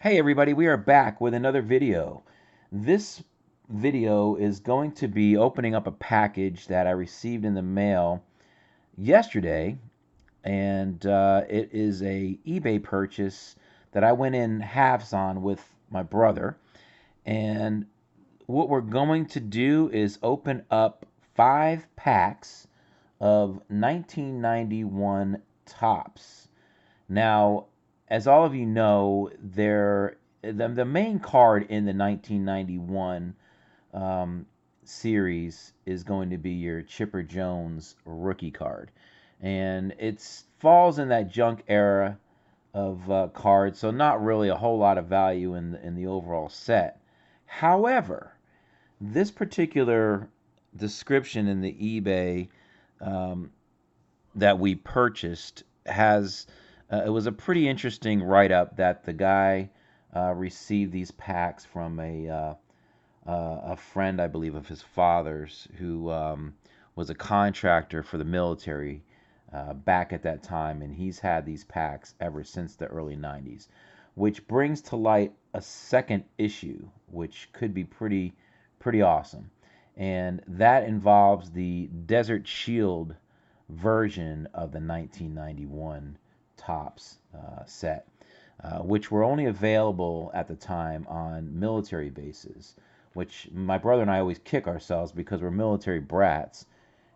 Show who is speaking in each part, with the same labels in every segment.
Speaker 1: Hey everybody, we are back with another video. This video is going to be opening up a package that I received in the mail yesterday, and it is a eBay purchase that I went in halves on with my brother. And what we're going to do is open up 5 packs of 1991 Topps. Now, as all of you know, the main card in the 1991 um, series is going to be your Chipper Jones rookie card, and it falls in that junk era of cards, so not really a whole lot of value in the overall set. However, this particular description in the eBay um, that we purchased has it was a pretty interesting write-up that the guy received these packs from a friend, I believe, of his father's, who was a contractor for the military back at that time, and he's had these packs ever since the early 90s, which brings to light a second issue, which could be pretty awesome, and that involves the Desert Shield version of the 1991 Topps set, which were only available at the time on military bases, which my brother and I always kick ourselves because we're military brats.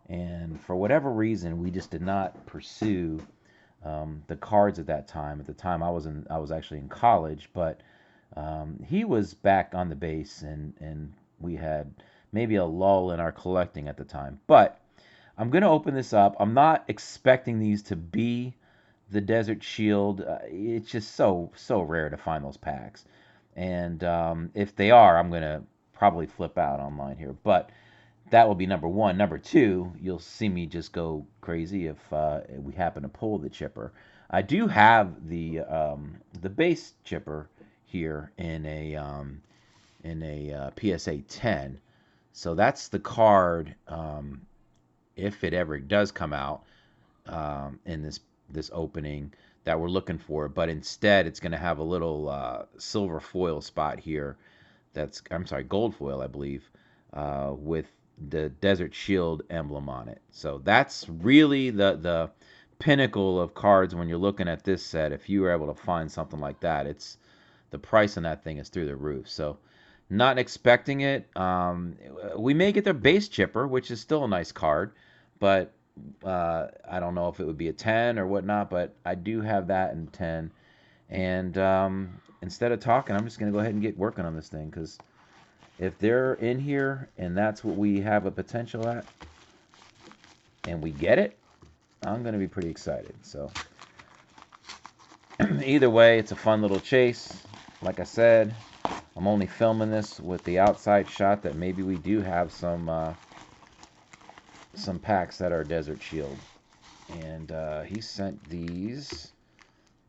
Speaker 1: And for whatever reason, we just did not pursue the cards at that time. At the time, I was actually in college, but he was back on the base, and we had maybe a lull in our collecting at the time. But I'm going to open this up. I'm not expecting these to be the Desert Shield. It's just so rare to find those packs. And if they are, I'm going to probably flip out online here. But that will be number one. Number two, you'll see me just go crazy if we happen to pull the chipper. I do have the base chipper here in a PSA 10. So that's the card, if it ever does come out in this opening, that we're looking for. But instead, it's going to have a little silver foil spot here. I'm sorry, gold foil, I believe, with the Desert Shield emblem on it. So that's really the pinnacle of cards when you're looking at this set. If you were able to find something like that, it's the price on that thing is through the roof. So not expecting it. We may get their base chipper, which is still a nice card, but I don't know if it would be a 10 or whatnot. But I do have that in 10. And instead of talking, I'm just going to go ahead and get working on this thing, because if they're in here and that's what we have a potential at, and we get it, I'm going to be pretty excited. So either way, it's a fun little chase. Like I said, I'm only filming this with the outside shot that maybe we do have some packs that are Desert Shield. And he sent these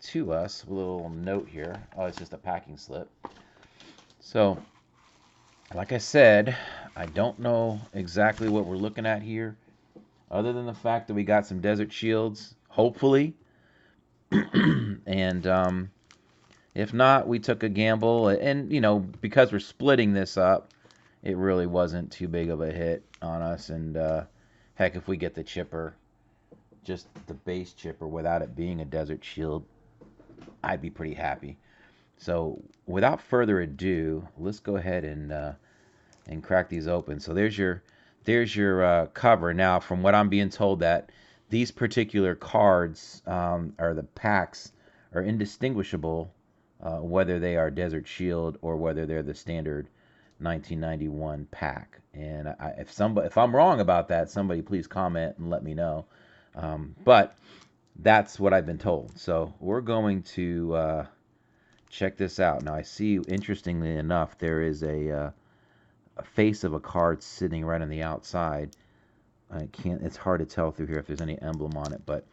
Speaker 1: to us with a little note here. Oh, it's just a packing slip. So, like I said, I don't know exactly what we're looking at here, other than the fact that we got some Desert Shields, hopefully. And if not, we took a gamble. And, you know, because we're splitting this up, it really wasn't too big of a hit on us. And heck, if we get the chipper, just the base chipper, without it being a Desert Shield, I'd be pretty happy. So without further ado, let's go ahead and crack these open. So there's your cover. Now, from what I'm being told, that these particular cards, or the packs, are indistinguishable, whether they are Desert Shield or whether they're the standard 1991 pack. And if I'm wrong about that, somebody please comment and let me know. But that's what I've been told. So we're going to check this out. Now, I see, interestingly enough, there is a face of a card sitting right on the outside. It's hard to tell through here if there's any emblem on it, but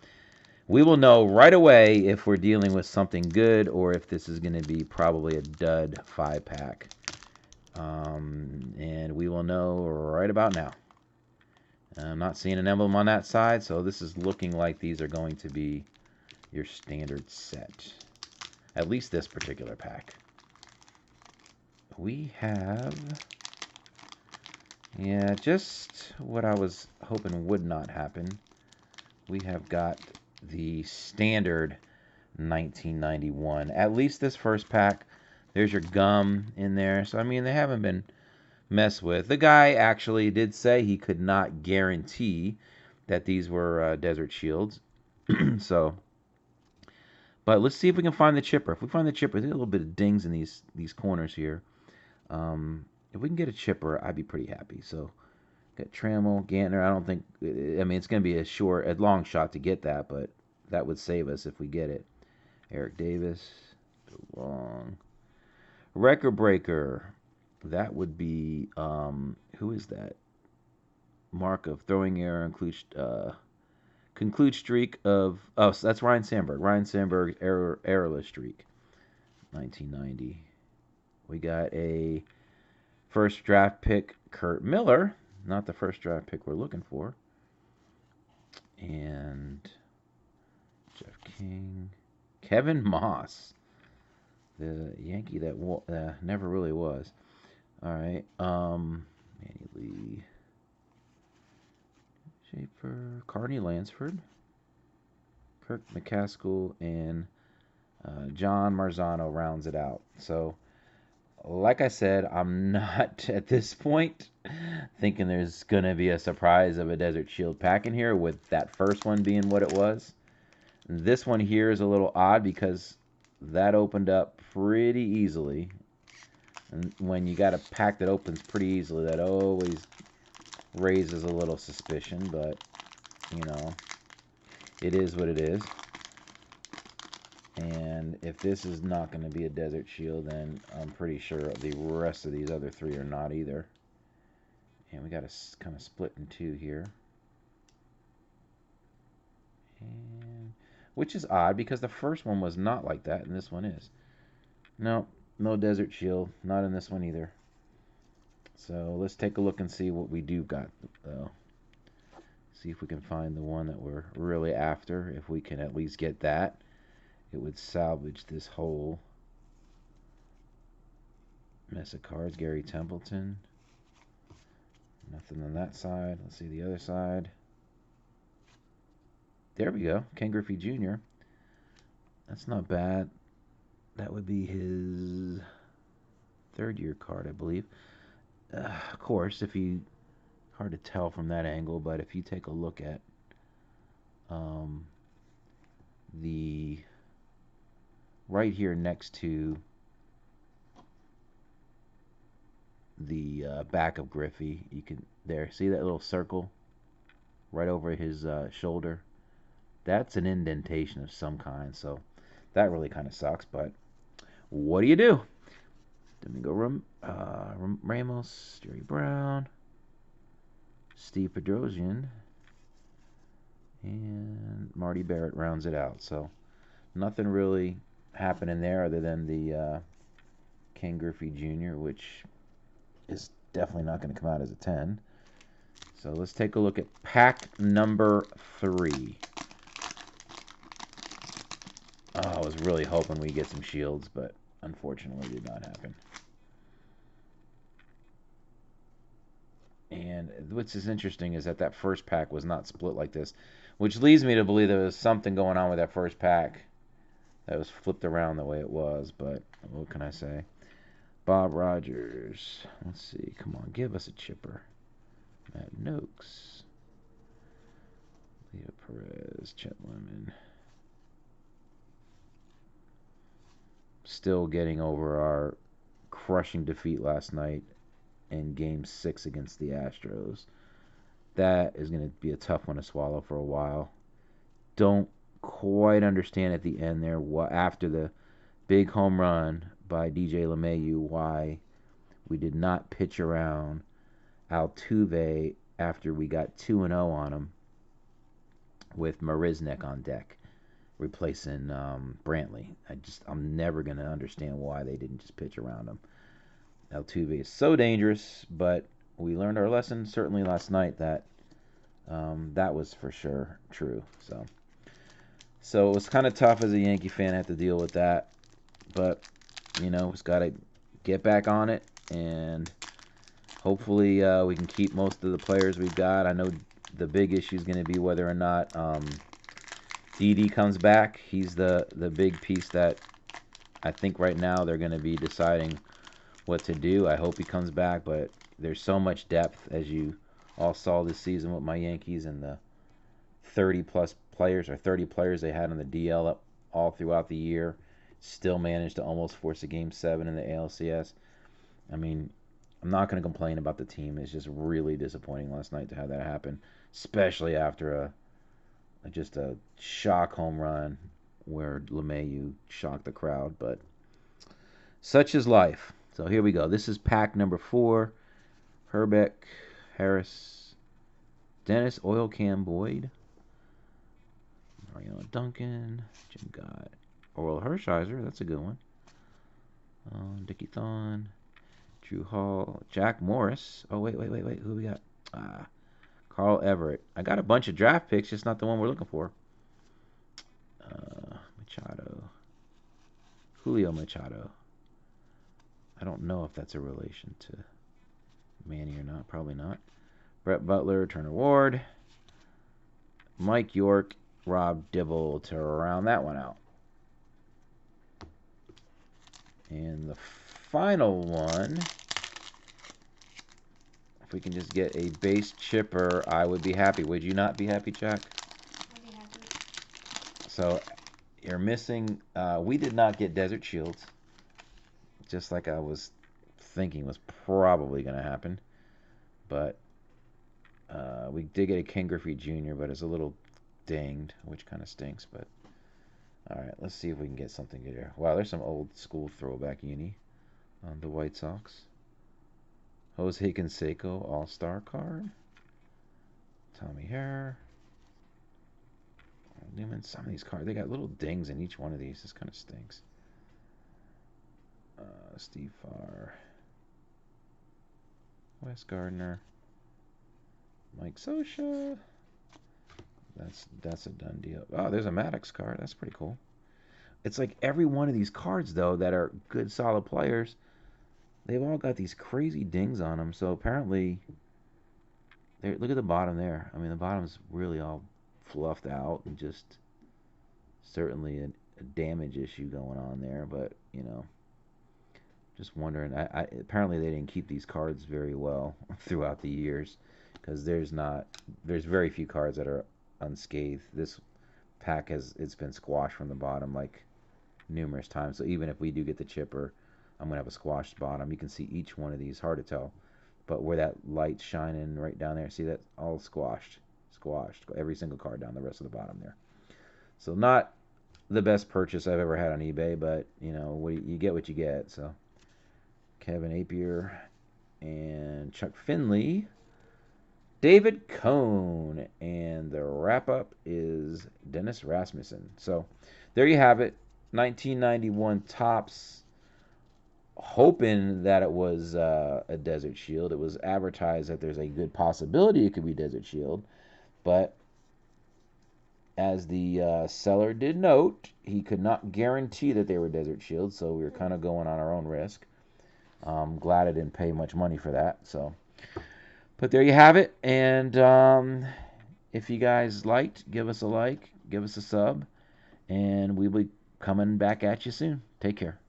Speaker 1: we will know right away if we're dealing with something good or if this is going to be probably a dud 5-pack. And we will know right about now. I'm not seeing an emblem on that side, so this is looking like these are going to be your standard set. At least this particular pack. we have, yeah, just what I was hoping would not happen. We have got the standard 1991. At least this first pack. There's your gum in there. So, I mean, they haven't been messed with. The guy actually did say he could not guarantee that these were Desert Shields. So, but let's see if we can find the chipper. If we find the chipper, there's a little bit of dings in these corners here. If we can get a chipper, I'd be pretty happy. So, got Trammell, Gantner. I don't think, I mean, it's going to be a long shot to get that, but that would save us if we get it. Eric Davis, long. Record breaker. That would be, who is that? Mark of throwing error, conclude streak of, oh, so that's Ryan Sandberg. Ryan Sandberg's errorless streak, 1990. We got a first draft pick, Kurt Miller. Not the first draft pick we're looking for. And Jeff King. Kevin Moss. The Yankee that never really was. All right. Manny Lee. Schaefer. Carney Lansford. Kirk McCaskill. And John Marzano rounds it out. So, like I said, I'm not at this point thinking there's going to be a surprise of a Desert Shield pack in here with that first one being what it was. This one here is a little odd because that opened up pretty easily. And when you got a pack that opens pretty easily, that always raises a little suspicion. But, you know, it is what it is. And if this is not going to be a Desert Shield, then I'm pretty sure the rest of these other three are not either. And we got to kind of split in two here. And, which is odd because the first one was not like that and this one is. No, no Desert Shield. Not in this one either. So let's take a look and see what we do got, though. See if we can find the one that we're really after. If we can at least get that, it would salvage this whole mess of cards. Gary Templeton. Nothing on that side. Let's see the other side. There we go. Ken Griffey Jr. That's not bad. That would be his third-year card, I believe. Of course, if you... hard to tell from that angle, but if you take a look at the... right here next to the back of Griffey, you can see that little circle right over his shoulder. That's an indentation of some kind, so that really kind of sucks. But what do you do? Domingo Ramos, Jerry Brown, Steve Bedrosian, and Marty Barrett rounds it out. So nothing really happening there other than the Ken Griffey Jr., which is definitely not going to come out as a 10. So let's take a look at pack number 3. Oh, I was really hoping we get some shields, but unfortunately it did not happen. And what's interesting is that first pack was not split like this, which leads me to believe there was something going on with that first pack that was flipped around the way it was, but what can I say? Bob Rogers. Let's see. Come on, give us a chipper. Matt Noakes. Leo Perez. Chet Lemon. Still getting over our crushing defeat last night in Game 6 against the Astros. That is going to be a tough one to swallow for a while. Don't quite understand at the end there, after the big home run by DJ LeMahieu, why we did not pitch around Altuve after we got 2-0 on him with Marisnick on deck, replacing Brantley. I'm never going to understand why they didn't just pitch around him. Altuve is so dangerous, but we learned our lesson certainly last night that that was for sure true. So it was kind of tough as a Yankee fan to have to deal with that, but you know, it's got to get back on it, and hopefully we can keep most of the players we've got. I know the big issue is going to be whether or not Didi comes back. He's the big piece that I think right now they're going to be deciding what to do. I hope he comes back, but there's so much depth, as you all saw this season with my Yankees, and the 30-plus players or 30 players they had on the DL up all throughout the year. Still managed to almost force a Game 7 in the ALCS. I mean, I'm not going to complain about the team. It's just really disappointing last night to have that happen, especially after just a shock home run where LeMahieu shocked the crowd. But such is life. So here we go. This is pack number 4. Hrbek, Harris, Dennis, Oil Can Boyd, Mariano Duncan, Jim Gott, Oral Hershiser. That's a good one. Dickie Thon, Drew Hall, Jack Morris. Oh, wait. Who we got? Carl Everett. I got a bunch of draft picks, just not the one we're looking for. Machado. Julio Machado. I don't know if that's a relation to Manny or not. Probably not. Brett Butler, Turner Ward, Mike York, Rob Dibble to round that one out. And the final one, if we can just get a base chipper, I would be happy. Would you not be happy, Jack?
Speaker 2: I'd be happy.
Speaker 1: So you're missing, we did not get Desert Shields, just like I was thinking was probably going to happen. But we did get a Ken Griffey Jr., but it's a little dinged, which kind of stinks. But all right, let's see if we can get something good here. Wow, there's some old school throwback uni on the White Sox. Jose Canseco All-Star card. Tommy Hare. Newman. Some of these cards, they got little dings in each one of these. This kind of stinks. Steve Farr. Wes Gardner. Mike Scioscia. That's a done deal. Oh, there's a Maddox card. That's pretty cool. It's like every one of these cards, though, that are good, solid players, they've all got these crazy dings on them. So apparently, look at the bottom there. I mean, the bottom's really all fluffed out and just certainly a damage issue going on there. But, you know, just wondering. Apparently, they didn't keep these cards very well throughout the years, because there's very few cards that are unscathed. This pack it's been squashed from the bottom like numerous times. So even if we do get the chipper, I'm gonna have a squashed bottom. You can see each one of these, hard to tell, but where that light's shining right down there, see that all squashed. Every single card down the rest of the bottom there. So not the best purchase I've ever had on eBay, but you know, you get what you get. So Kevin Appier and Chuck Finley. David Cone, and the wrap-up is Dennis Rasmussen. So there you have it, 1991 Topps. Hoping that it was a Desert Shield. It was advertised that there's a good possibility it could be Desert Shield, but as the seller did note, he could not guarantee that they were Desert Shields, so we were kind of going on our own risk. I'm glad I didn't pay much money for that, so... But there you have it, and if you guys liked, give us a like, give us a sub, and we'll be coming back at you soon. Take care.